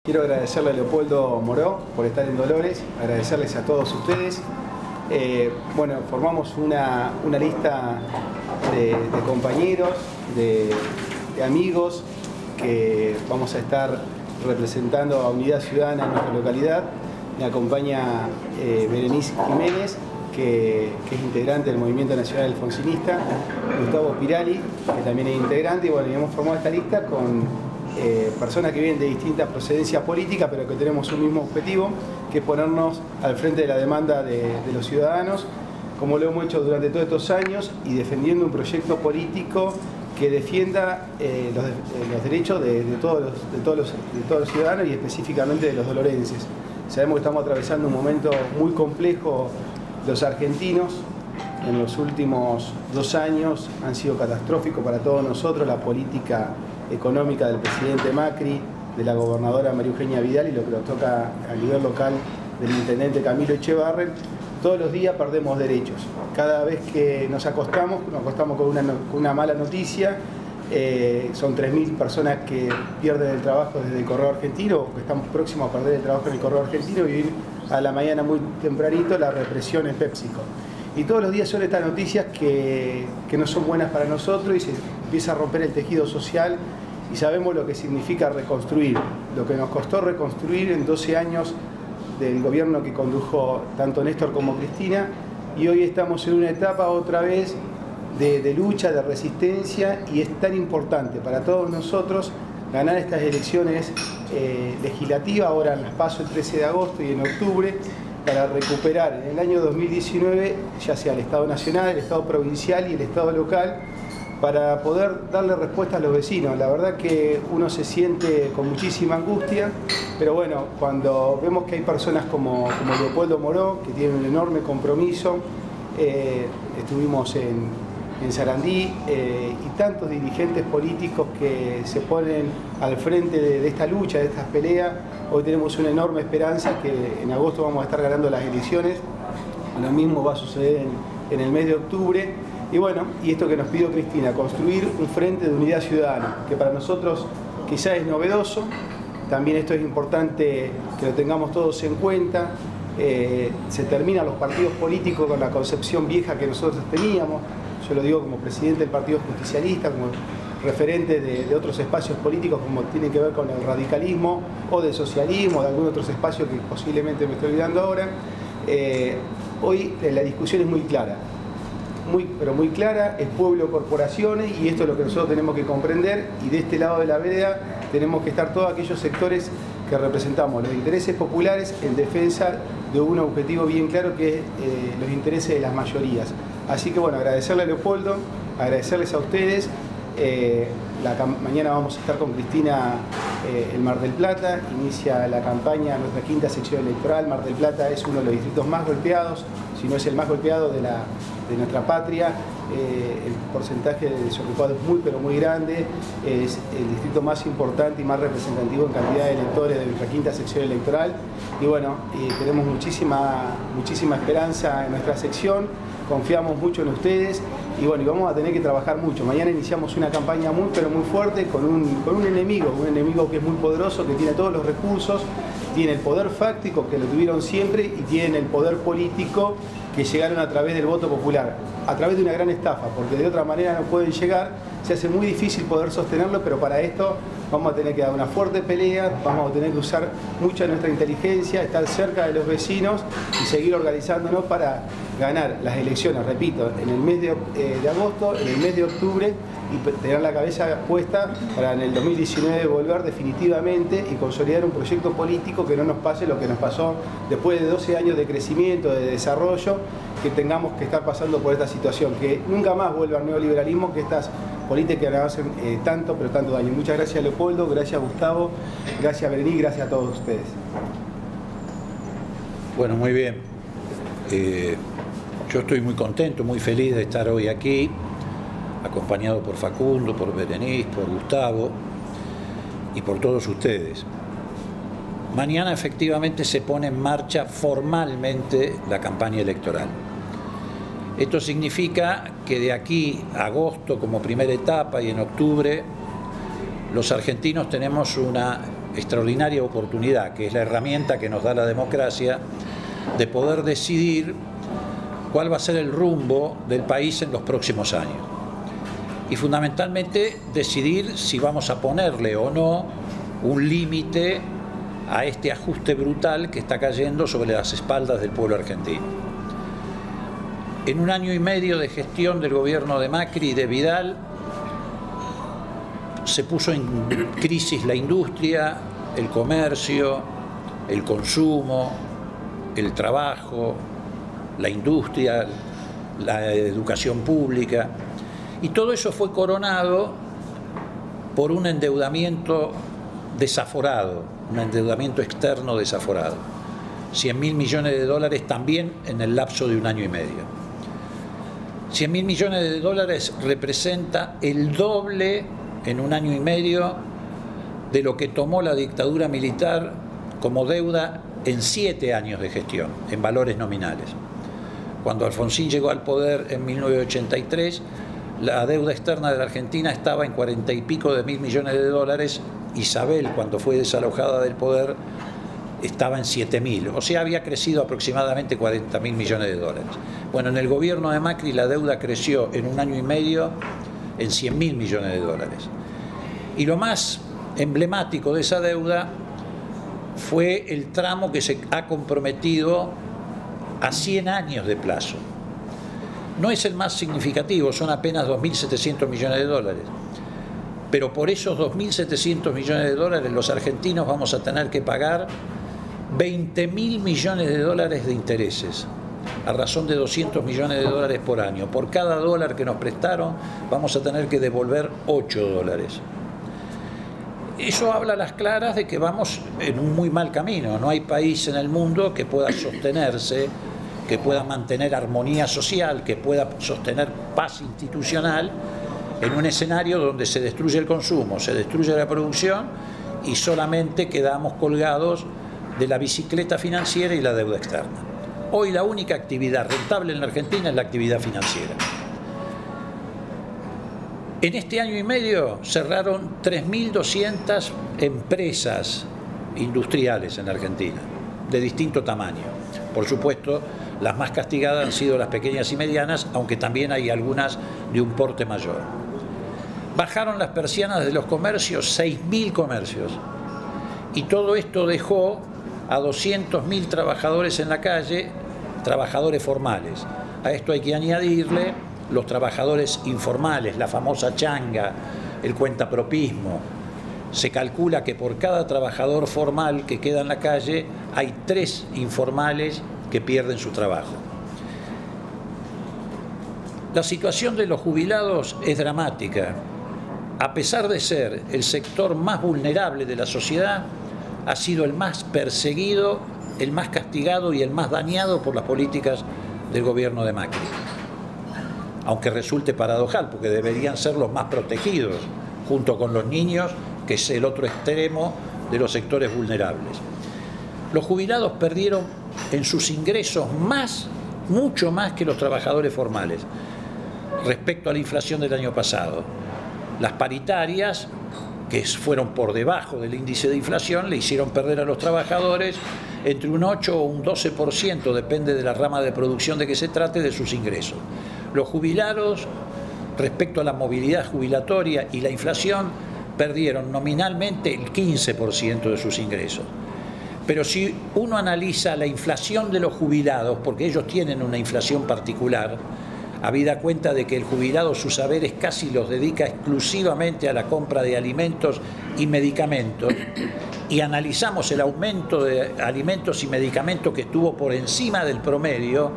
Quiero agradecerle a Leopoldo Moró por estar en Dolores, agradecerles a todos ustedes. Bueno, formamos una lista de compañeros, de amigos que vamos a estar representando a Unidad Ciudadana en nuestra localidad. Me acompaña Berenice Jiménez, que es integrante del Movimiento Nacional Alfonsinista, Gustavo Pirali, que también es integrante, y bueno, hemos formado esta lista con personas que vienen de distintas procedencias políticas, pero que tenemos un mismo objetivo, que es ponernos al frente de la demanda de los ciudadanos, como lo hemos hecho durante todos estos años, y defendiendo un proyecto político que defienda los derechos de todos los ciudadanos y específicamente de los dolorenses. Sabemos que estamos atravesando un momento muy complejo. Los argentinos en los últimos 2 años han sido catastróficos para todos nosotros, la política económica del presidente Macri, de la gobernadora María Eugenia Vidal y lo que nos toca a nivel local del intendente Camilo Echevarren. Todos los días perdemos derechos. Cada vez que nos acostamos con una mala noticia. Son 3.000 personas que pierden el trabajo desde el correo argentino, o que están próximos a perder el trabajo en el correo argentino, y vivir a la mañana muy tempranito la represión en PepsiCo. Y todos los días son estas noticias que no son buenas para nosotros, y se empieza a romper el tejido social, y sabemos lo que significa reconstruir, lo que nos costó reconstruir en 12 años del gobierno que condujo tanto Néstor como Cristina, y hoy estamos en una etapa otra vez de lucha, de resistencia, y es tan importante para todos nosotros ganar estas elecciones legislativas, ahora en las PASO el 13 de agosto y en octubre, para recuperar en el año 2019, ya sea el Estado Nacional, el Estado Provincial y el Estado Local, para poder darle respuesta a los vecinos. La verdad que uno se siente con muchísima angustia, pero bueno, cuando vemos que hay personas como Leopoldo Moró, que tienen un enorme compromiso, estuvimos en Sarandí, y tantos dirigentes políticos que se ponen al frente de esta lucha, de estas peleas. Hoy tenemos una enorme esperanza que en agosto vamos a estar ganando las elecciones. Lo mismo va a suceder en el mes de octubre. Y bueno, y esto que nos pidió Cristina, construir un frente de unidad ciudadana, que para nosotros quizás es novedoso. También esto es importante que lo tengamos todos en cuenta. Se terminan los partidos políticos con la concepción vieja que nosotros teníamos. Yo lo digo como presidente del Partido Justicialista, como referente de otros espacios políticos como tienen que ver con el radicalismo o del socialismo, de algunos otros espacios que posiblemente me estoy olvidando ahora. Hoy la discusión es muy clara, pero muy clara, es pueblo-corporaciones, y esto es lo que nosotros tenemos que comprender, y de este lado de la vereda tenemos que estar todos aquellos sectores que representamos los intereses populares en defensa de un objetivo bien claro, que es los intereses de las mayorías. Así que bueno, agradecerle a Leopoldo, agradecerles a ustedes. Mañana vamos a estar con Cristina en Mar del Plata, inicia la campaña, nuestra 5ª sección electoral. Mar del Plata es uno de los distritos más golpeados, si no es el más golpeado de nuestra patria. El porcentaje de desocupados es muy pero muy grande, es el distrito más importante y más representativo en cantidad de electores de nuestra 5ª sección electoral, y bueno, tenemos muchísima esperanza en nuestra sección, confiamos mucho en ustedes, y bueno, y vamos a tener que trabajar mucho. Mañana iniciamos una campaña muy pero muy fuerte con un enemigo que es muy poderoso, que tiene todos los recursos, tiene el poder fáctico, que lo tuvieron siempre, y tiene el poder político, que llegaron a través del voto popular, a través de una gran estafa, porque de otra manera no pueden llegar. Se hace muy difícil poder sostenerlo, pero para esto vamos a tener que dar una fuerte pelea, vamos a tener que usar mucha nuestra inteligencia, estar cerca de los vecinos y seguir organizándonos para ganar las elecciones, repito, en el mes de agosto, en el mes de octubre, y tener la cabeza puesta para en el 2019 volver definitivamente y consolidar un proyecto político que no nos pase lo que nos pasó después de 12 años de crecimiento, de desarrollo, que tengamos que estar pasando por esta situación, que nunca más vuelva al neoliberalismo, que estas políticas que nos hacen tanto pero tanto daño. Muchas gracias, Leopoldo, gracias, Gustavo, gracias, Berenice, gracias a todos ustedes. Bueno, muy bien. Yo estoy muy contento, muy feliz de estar hoy aquí, acompañado por Facundo, por Berenice, por Gustavo y por todos ustedes. Mañana efectivamente se pone en marcha formalmente la campaña electoral. Esto significa que de aquí a agosto como primera etapa y en octubre los argentinos tenemos una extraordinaria oportunidad, que es la herramienta que nos da la democracia, de poder decidir cuál va a ser el rumbo del país en los próximos años. Y fundamentalmente decidir si vamos a ponerle o no un límite a este ajuste brutal que está cayendo sobre las espaldas del pueblo argentino. En un año y medio de gestión del gobierno de Macri y de Vidal, se puso en crisis la industria, el comercio, el consumo, el trabajo, la industria, la educación pública, y todo eso fue coronado por un endeudamiento desaforado, un endeudamiento externo desaforado. 100.000 millones de dólares también en el lapso de un año y medio. 100.000 millones de dólares representa el doble en un año y medio de lo que tomó la dictadura militar como deuda en 7 años de gestión, en valores nominales. Cuando Alfonsín llegó al poder en 1983, la deuda externa de la Argentina estaba en 40 y pico de mil millones de dólares. Isabel, cuando fue desalojada del poder, estaba en 7.000, o sea, había crecido aproximadamente 40.000 millones de dólares. Bueno, en el gobierno de Macri la deuda creció en un año y medio en 100.000 millones de dólares. Y lo más emblemático de esa deuda fue el tramo que se ha comprometido a 100 años de plazo. No es el más significativo, son apenas 2.700 millones de dólares. Pero por esos 2.700 millones de dólares los argentinos vamos a tener que pagar 20.000 millones de dólares de intereses, a razón de 200 millones de dólares por año. Por cada dólar que nos prestaron vamos a tener que devolver 8 dólares. Eso habla a las claras de que vamos en un muy mal camino. No hay país en el mundo que pueda sostenerse, que pueda mantener armonía social, que pueda sostener paz institucional en un escenario donde se destruye el consumo, se destruye la producción y solamente quedamos colgados de la bicicleta financiera y la deuda externa. Hoy la única actividad rentable en la Argentina es la actividad financiera. En este año y medio cerraron 3.200 empresas industriales en la Argentina, de distinto tamaño. Por supuesto, las más castigadas han sido las pequeñas y medianas, aunque también hay algunas de un porte mayor. Bajaron las persianas de los comercios, 6.000 comercios. Y todo esto dejó a 200.000 trabajadores en la calle, trabajadores formales. A esto hay que añadirle los trabajadores informales, la famosa changa, el cuentapropismo. Se calcula que por cada trabajador formal que queda en la calle hay 3 informales que pierden su trabajo. La situación de los jubilados es dramática. A pesar de ser el sector más vulnerable de la sociedad, ha sido el más perseguido, el más castigado y el más dañado por las políticas del gobierno de Macri. Aunque resulte paradojal, porque deberían ser los más protegidos, junto con los niños, que es el otro extremo de los sectores vulnerables. Los jubilados perdieron en sus ingresos mucho más que los trabajadores formales, respecto a la inflación del año pasado. Las paritarias, que fueron por debajo del índice de inflación, le hicieron perder a los trabajadores entre un 8 o un 12%, depende de la rama de producción de que se trate, de sus ingresos. Los jubilados, respecto a la movilidad jubilatoria y la inflación, perdieron nominalmente el 15% de sus ingresos. Pero si uno analiza la inflación de los jubilados, porque ellos tienen una inflación particular, habida cuenta de que el jubilado sus saberes casi los dedica exclusivamente a la compra de alimentos y medicamentos, y analizamos el aumento de alimentos y medicamentos que estuvo por encima del promedio,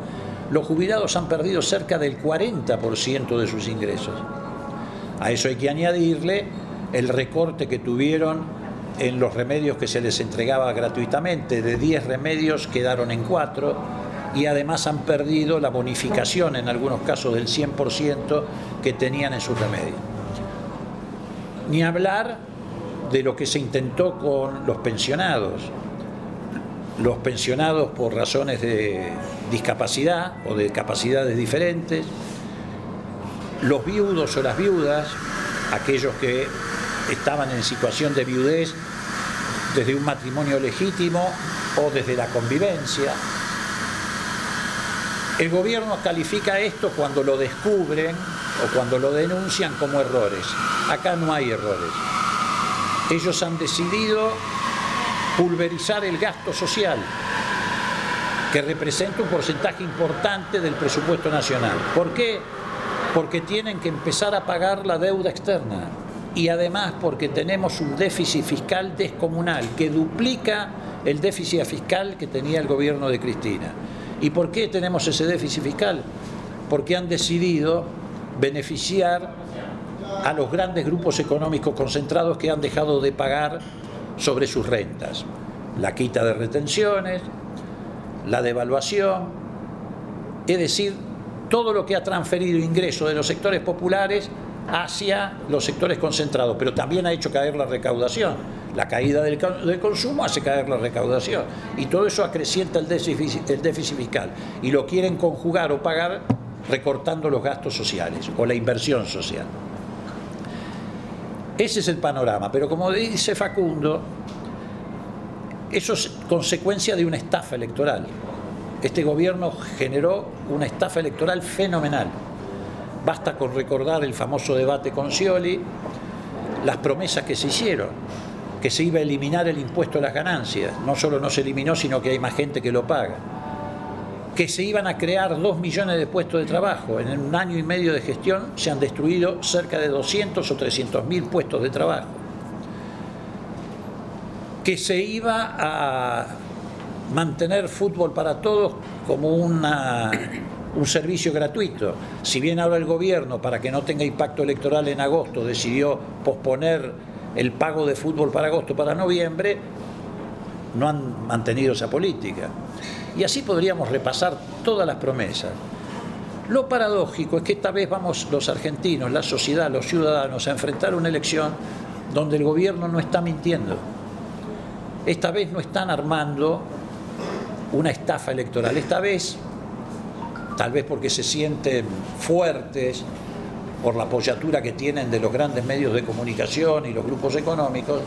los jubilados han perdido cerca del 40% de sus ingresos. A eso hay que añadirle el recorte que tuvieron en los remedios que se les entregaba gratuitamente. De 10 remedios quedaron en 4 y además han perdido la bonificación en algunos casos del 100% que tenían en sus remedios. Ni hablar de lo que se intentó con los pensionados. Los pensionados por razones de discapacidad o de capacidades diferentes, los viudos o las viudas, aquellos que estaban en situación de viudez desde un matrimonio legítimo o desde la convivencia. El gobierno califica esto cuando lo descubren o cuando lo denuncian como errores. Acá no hay errores. Ellos han decidido pulverizar el gasto social, que representa un porcentaje importante del presupuesto nacional. ¿Por qué? Porque tienen que empezar a pagar la deuda externa y además porque tenemos un déficit fiscal descomunal que duplica el déficit fiscal que tenía el gobierno de Cristina. ¿Y por qué tenemos ese déficit fiscal? Porque han decidido beneficiar a los grandes grupos económicos concentrados que han dejado de pagar sobre sus rentas. La quita de retenciones, la devaluación, es decir, todo lo que ha transferido ingresos de los sectores populares hacia los sectores concentrados, pero también ha hecho caer la recaudación. La caída del consumo hace caer la recaudación y todo eso acrecienta el déficit fiscal y lo quieren conjugar o pagar recortando los gastos sociales o la inversión social. Ese es el panorama, pero como dice Facundo, eso es consecuencia de una estafa electoral. Este gobierno generó una estafa electoral fenomenal. Basta con recordar el famoso debate con Scioli, las promesas que se hicieron, que se iba a eliminar el impuesto a las ganancias. No solo no se eliminó, sino que hay más gente que lo paga. Que se iban a crear 2 millones de puestos de trabajo. En un año y medio de gestión se han destruido cerca de 200 o 300.000 puestos de trabajo. Que se iba a mantener fútbol para todos como un servicio gratuito. Si bien ahora el gobierno, para que no tenga impacto electoral en agosto, decidió posponer el pago de fútbol para agosto para noviembre, no han mantenido esa política. Y así podríamos repasar todas las promesas. Lo paradójico es que esta vez vamos los argentinos, la sociedad, los ciudadanos a enfrentar una elección donde el gobierno no está mintiendo. Esta vez no están armando una estafa electoral. Esta vez, tal vez porque se sienten fuertes por la apoyatura que tienen de los grandes medios de comunicación y los grupos económicos,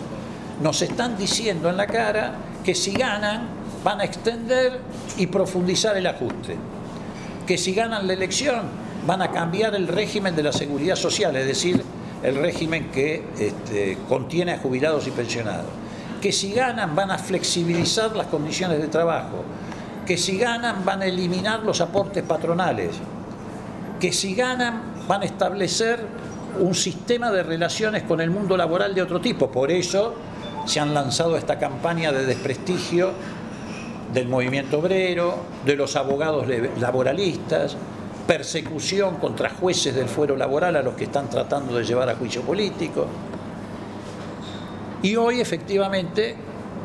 nos están diciendo en la cara que si ganan van a extender y profundizar el ajuste, que si ganan la elección van a cambiar el régimen de la seguridad social, es decir, el régimen que contiene a jubilados y pensionados, que si ganan van a flexibilizar las condiciones de trabajo, que si ganan van a eliminar los aportes patronales, que si ganan van a establecer un sistema de relaciones con el mundo laboral de otro tipo. Por eso se han lanzado esta campaña de desprestigio del movimiento obrero, de los abogados laboralistas, persecución contra jueces del fuero laboral a los que están tratando de llevar a juicio político. Y hoy efectivamente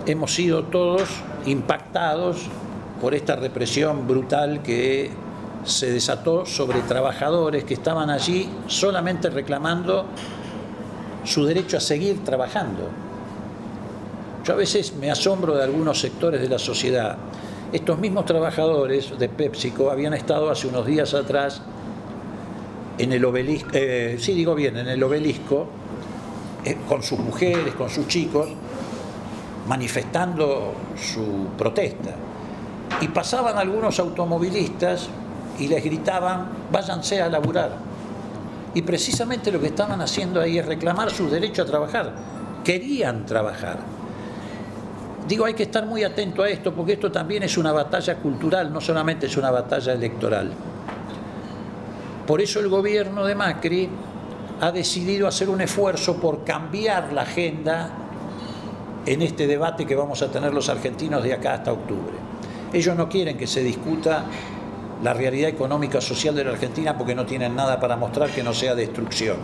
hemos sido todos impactados por esta represión brutal que se desató sobre trabajadores que estaban allí solamente reclamando su derecho a seguir trabajando. Yo a veces me asombro de algunos sectores de la sociedad. Estos mismos trabajadores de PepsiCo habían estado hace unos días atrás en el obelisco, en el obelisco, con sus mujeres, con sus chicos, manifestando su protesta. Y pasaban algunos automovilistas y les gritaban, váyanse a laburar. Y precisamente lo que estaban haciendo ahí es reclamar su derecho a trabajar. Querían trabajar. Digo, hay que estar muy atento a esto, porque esto también es una batalla cultural, no solamente es una batalla electoral. Por eso el gobierno de Macri ha decidido hacer un esfuerzo por cambiar la agenda en este debate que vamos a tener los argentinos de acá hasta octubre. Ellos no quieren que se discuta la realidad económica social de la Argentina porque no tienen nada para mostrar que no sea destrucción.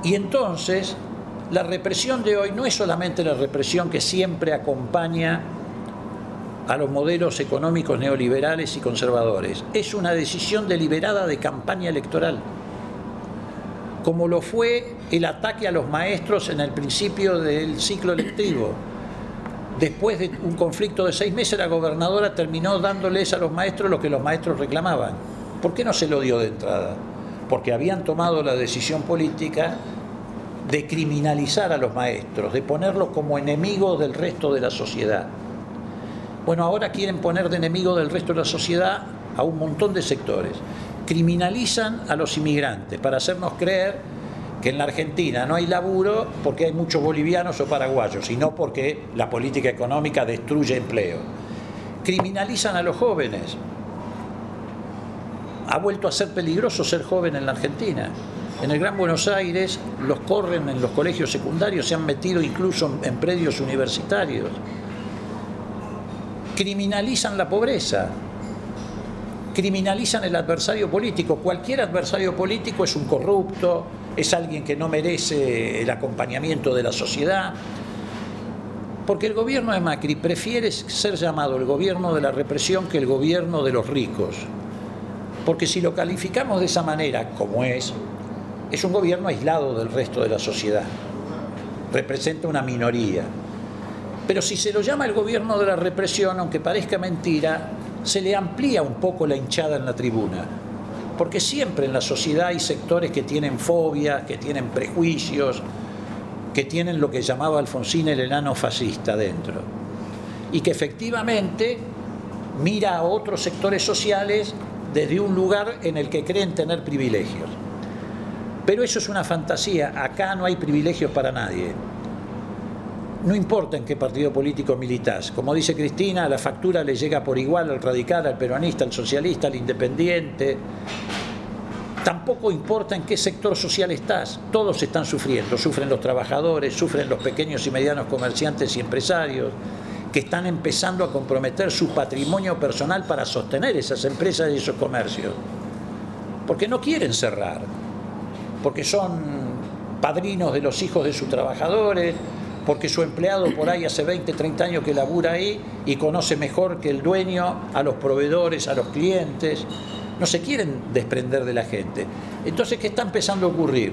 Y entonces, la represión de hoy no es solamente la represión que siempre acompaña a los modelos económicos neoliberales y conservadores. Es una decisión deliberada de campaña electoral, como lo fue el ataque a los maestros en el principio del ciclo lectivo. Después de un conflicto de 6 meses, la gobernadora terminó dándoles a los maestros lo que los maestros reclamaban. ¿Por qué no se lo dio de entrada? Porque habían tomado la decisión política de criminalizar a los maestros, de ponerlos como enemigos del resto de la sociedad. Bueno, ahora quieren poner de enemigo del resto de la sociedad a un montón de sectores. Criminalizan a los inmigrantes para hacernos creer que en la Argentina no hay laburo porque hay muchos bolivianos o paraguayos, sino porque la política económica destruye empleo. Criminalizan a los jóvenes. Ha vuelto a ser peligroso ser joven en la Argentina. En el Gran Buenos Aires los corren en los colegios secundarios, se han metido incluso en predios universitarios. Criminalizan la pobreza, criminalizan el adversario político. Cualquier adversario político es un corrupto, es alguien que no merece el acompañamiento de la sociedad. Porque el gobierno de Macri prefiere ser llamado el gobierno de la represión que el gobierno de los ricos. Porque si lo calificamos de esa manera, como es un gobierno aislado del resto de la sociedad. Representa una minoría. Pero si se lo llama el gobierno de la represión, aunque parezca mentira, se le amplía un poco la hinchada en la tribuna. Porque siempre en la sociedad hay sectores que tienen fobias, que tienen prejuicios, que tienen lo que llamaba Alfonsín el enano fascista dentro. Y que efectivamente mira a otros sectores sociales desde un lugar en el que creen tener privilegios. Pero eso es una fantasía. Acá no hay privilegios para nadie. No importa en qué partido político militás. Como dice Cristina, la factura le llega por igual al radical, al peronista, al socialista, al independiente. Tampoco importa en qué sector social estás. Todos están sufriendo. Sufren los trabajadores, sufren los pequeños y medianos comerciantes y empresarios que están empezando a comprometer su patrimonio personal para sostener esas empresas y esos comercios. Porque no quieren cerrar. Porque son padrinos de los hijos de sus trabajadores, porque su empleado por ahí hace 20, 30 años que labura ahí y conoce mejor que el dueño a los proveedores, a los clientes. No se quieren desprender de la gente. Entonces, ¿qué está empezando a ocurrir?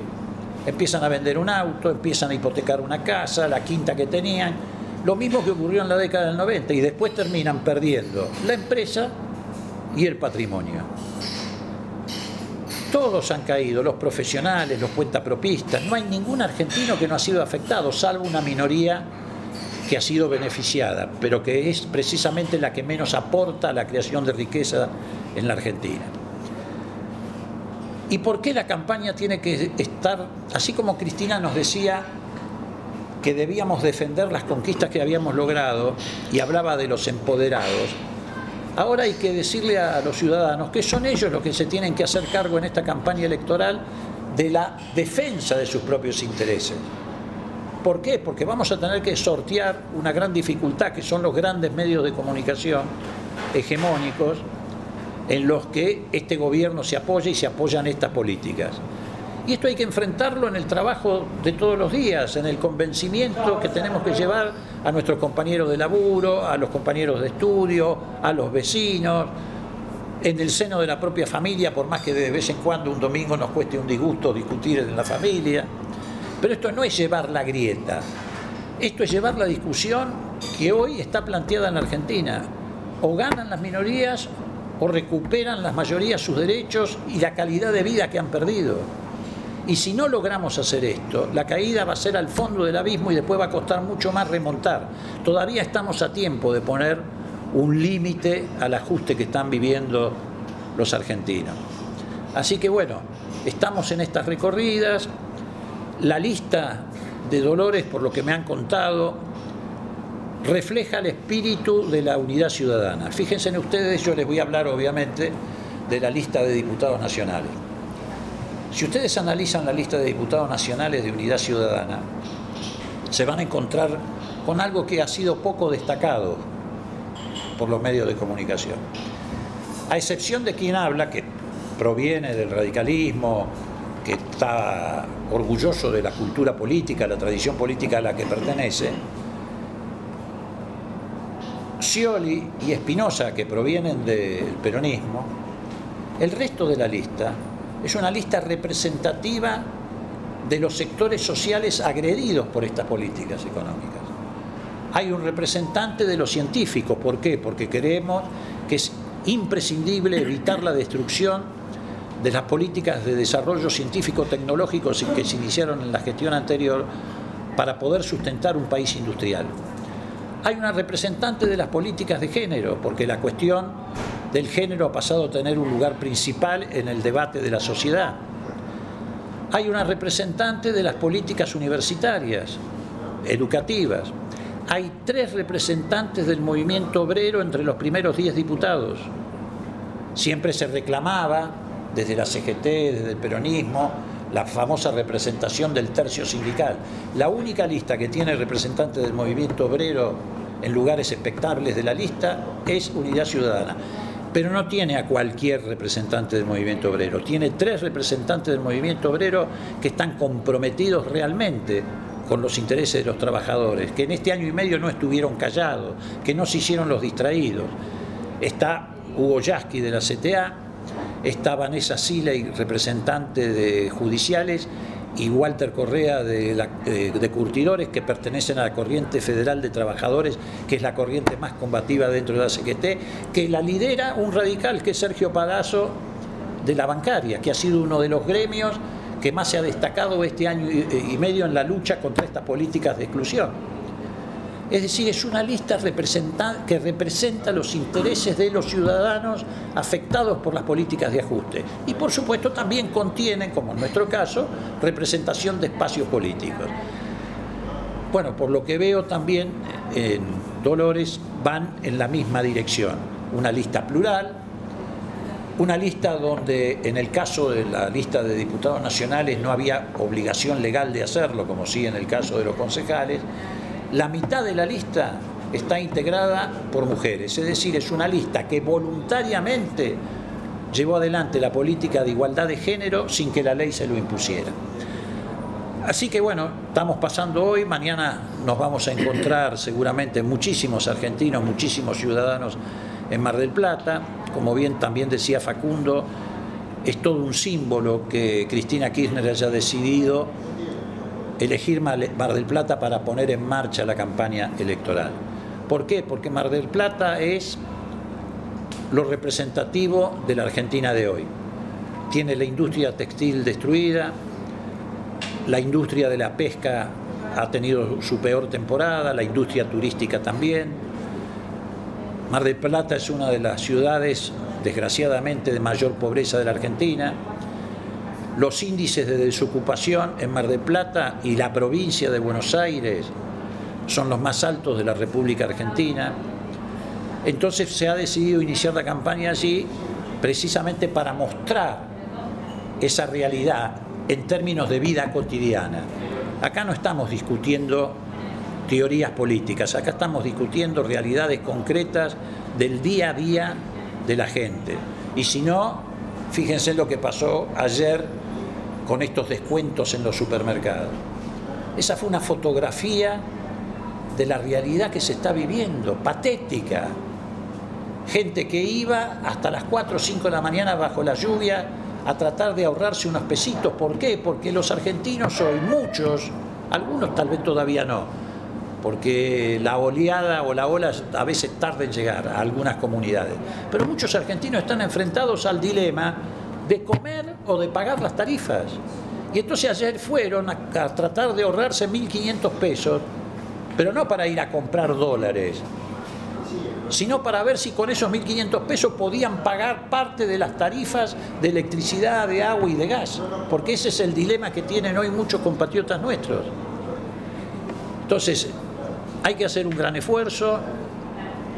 Empiezan a vender un auto, empiezan a hipotecar una casa, la quinta que tenían. Lo mismo que ocurrió en la década del 90 y después terminan perdiendo la empresa y el patrimonio. Todos han caído, los profesionales, los cuentapropistas. No hay ningún argentino que no ha sido afectado, salvo una minoría que ha sido beneficiada, pero que es precisamente la que menos aporta a la creación de riqueza en la Argentina. ¿Y por qué la campaña tiene que estar, así como Cristina nos decía que debíamos defender las conquistas que habíamos logrado y hablaba de los empoderados? Ahora hay que decirle a los ciudadanos que son ellos los que se tienen que hacer cargo en esta campaña electoral de la defensa de sus propios intereses. ¿Por qué? Porque vamos a tener que sortear una gran dificultad que son los grandes medios de comunicación hegemónicos en los que este gobierno se apoya y se apoyan estas políticas. Y esto hay que enfrentarlo en el trabajo de todos los días, en el convencimiento que tenemos que llevar a nuestros compañeros de laburo, a los compañeros de estudio, a los vecinos, en el seno de la propia familia, por más que de vez en cuando un domingo nos cueste un disgusto discutir en la familia. Pero esto no es llevar la grieta, esto es llevar la discusión que hoy está planteada en la Argentina. O ganan las minorías o recuperan las mayorías sus derechos y la calidad de vida que han perdido. Y si no logramos hacer esto, la caída va a ser al fondo del abismo y después va a costar mucho más remontar. Todavía estamos a tiempo de poner un límite al ajuste que están viviendo los argentinos. Así que bueno, estamos en estas recorridas. La lista de Dolores, por lo que me han contado, refleja el espíritu de la unidad ciudadana. Fíjense en ustedes, yo les voy a hablar obviamente de la lista de diputados nacionales. Si ustedes analizan la lista de diputados nacionales de Unidad Ciudadana, se van a encontrar con algo que ha sido poco destacado por los medios de comunicación. A excepción de quien habla, que proviene del radicalismo, que está orgulloso de la cultura política, la tradición política a la que pertenece, Scioli y Espinosa, que provienen del peronismo, el resto de la lista es una lista representativa de los sectores sociales agredidos por estas políticas económicas. Hay un representante de los científicos. ¿Por qué? Porque creemos que es imprescindible evitar la destrucción de las políticas de desarrollo científico-tecnológico que se iniciaron en la gestión anterior para poder sustentar un país industrial. Hay una representante de las políticas de género, porque la cuestión del género ha pasado a tener un lugar principal en el debate de la sociedad. Hay una representante de las políticas universitarias, educativas. Hay 3 representantes del movimiento obrero entre los primeros 10 diputados. Siempre se reclamaba, desde la CGT, desde el peronismo, la famosa representación del tercio sindical. La única lista que tiene representantes del movimiento obrero en lugares expectables de la lista es Unidad Ciudadana. Pero no tiene a cualquier representante del movimiento obrero. Tiene 3 representantes del movimiento obrero que están comprometidos realmente con los intereses de los trabajadores, que en este año y medio no estuvieron callados, que no se hicieron los distraídos. Está Hugo Yasky de la CTA, está Vanessa Siley, representante de judiciales, y Walter Correa de curtidores, que pertenecen a la corriente federal de trabajadores, que es la corriente más combativa dentro de la CGT, que la lidera un radical que es Sergio Palazzo de la bancaria, que ha sido uno de los gremios que más se ha destacado este año y medio en la lucha contra estas políticas de exclusión. Es decir, es una lista que representa los intereses de los ciudadanos afectados por las políticas de ajuste. Y por supuesto también contienen, como en nuestro caso, representación de espacios políticos. Bueno, por lo que veo también en Dolores van en la misma dirección. Una lista plural, una lista donde en el caso de la lista de diputados nacionales no había obligación legal de hacerlo, como sí en el caso de los concejales. La mitad de la lista está integrada por mujeres, es decir, es una lista que voluntariamente llevó adelante la política de igualdad de género sin que la ley se lo impusiera. Así que bueno, estamos pasando hoy, mañana nos vamos a encontrar seguramente muchísimos argentinos, muchísimos ciudadanos en Mar del Plata. Como bien también decía Facundo, es todo un símbolo que Cristina Kirchner haya decidido elegir Mar del Plata para poner en marcha la campaña electoral. ¿Por qué? Porque Mar del Plata es lo representativo de la Argentina de hoy. Tiene la industria textil destruida, la industria de la pesca ha tenido su peor temporada, la industria turística también. Mar del Plata es una de las ciudades, desgraciadamente, de mayor pobreza de la Argentina. Los índices de desocupación en Mar del Plata y la provincia de Buenos Aires son los más altos de la República Argentina. Entonces se ha decidido iniciar la campaña allí precisamente para mostrar esa realidad en términos de vida cotidiana. Acá no estamos discutiendo teorías políticas, acá estamos discutiendo realidades concretas del día a día de la gente. Y si no, fíjense lo que pasó ayer con estos descuentos en los supermercados. Esa fue una fotografía de la realidad que se está viviendo, patética. Gente que iba hasta las 4 o 5 de la mañana bajo la lluvia a tratar de ahorrarse unos pesitos. ¿Por qué? Porque los argentinos hoy, muchos, algunos tal vez todavía no, porque la oleada o la ola a veces tarda en llegar a algunas comunidades, pero muchos argentinos están enfrentados al dilema de comer o de pagar las tarifas. Y entonces ayer fueron a tratar de ahorrarse 1.500 pesos, pero no para ir a comprar dólares, sino para ver si con esos 1.500 pesos podían pagar parte de las tarifas de electricidad, de agua y de gas, porque ese es el dilema que tienen hoy muchos compatriotas nuestros. Entonces, hay que hacer un gran esfuerzo,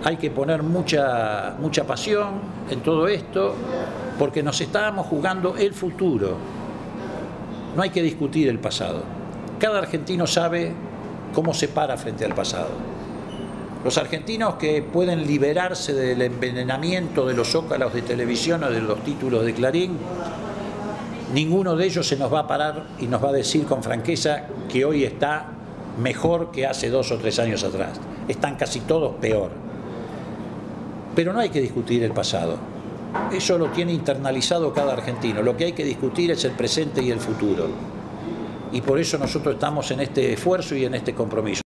hay que poner mucha pasión en todo esto, porque nos estábamos jugando el futuro. No hay que discutir el pasado. Cada argentino sabe cómo se para frente al pasado. Los argentinos que pueden liberarse del envenenamiento de los zócalos de televisión o de los títulos de Clarín, ninguno de ellos se nos va a parar y nos va a decir con franqueza que hoy está mejor que hace 2 o 3 años atrás. Están casi todos peor. Pero no hay que discutir el pasado. Eso lo tiene internalizado cada argentino. Lo que hay que discutir es el presente y el futuro. Y por eso nosotros estamos en este esfuerzo y en este compromiso.